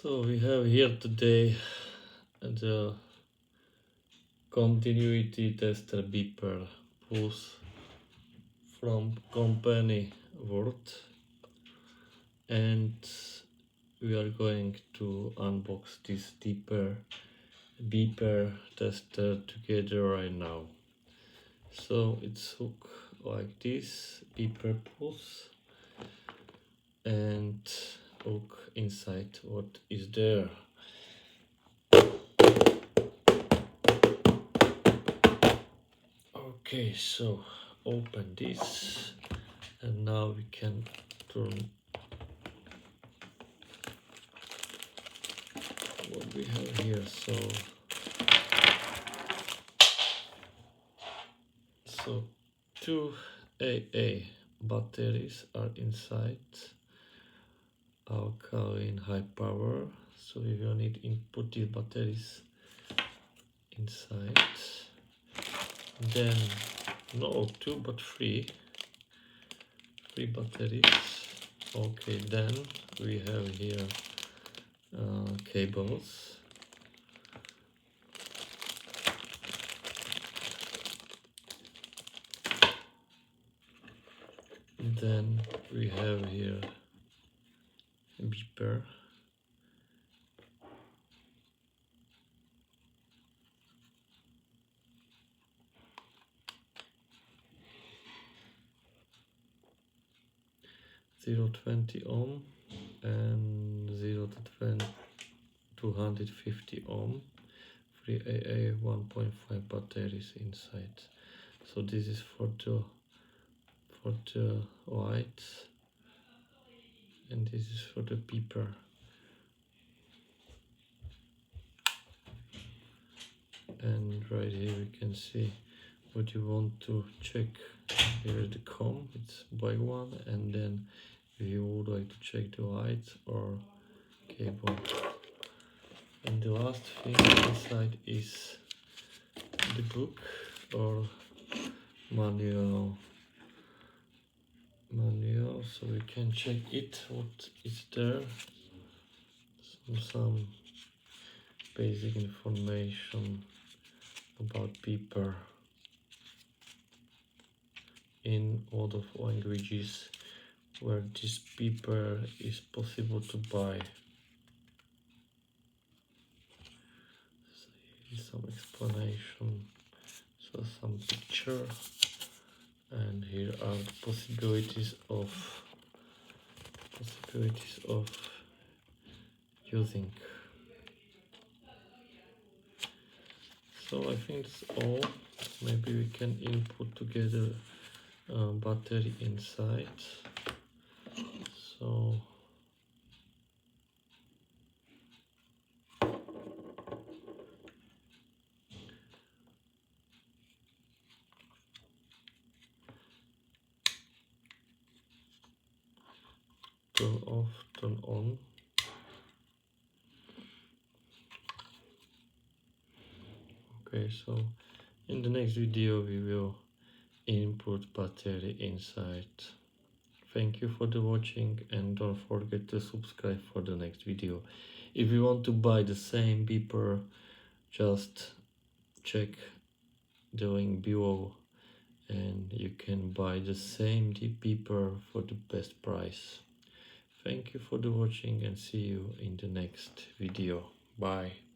So we have here today the continuity tester beeper Plus from company Wurth, and we are going to unbox this beeper tester together right now. So it's hooked like this, beeper Plus, and look inside what is there. Okay, so open this, and now we can turn what we have here. So 2 AA batteries are inside, alkaline high power, so we will need input these batteries inside. Then no 2 but 3 batteries. Okay, then we have here cables. Then we have here a beeper. Zero 20 ohm and 0 to 250 ohm. 3 AA 1.5 batteries inside. So this is for the lights, and this is for the beeper. And right here we can see what you want to check. Here is the COM, it's by one, and then if you would like to check the lights or cable. And the last thing inside is the book or manual, so we can check it, what is there. Some basic information about beeper in a lot of languages where this beeper is possible to buy. Some explanation, so some picture, and here are the possibilities of using. So I think that's all. Maybe we can input together battery inside. So turn off, turn on. Okay, so in the next video we will input battery inside. Thank you for the watching, and don't forget to subscribe for the next video. If you want to buy the same beeper, just check the link below and you can buy the same beeper for the best price. Thank you for the watching, and see you in the next video. Bye.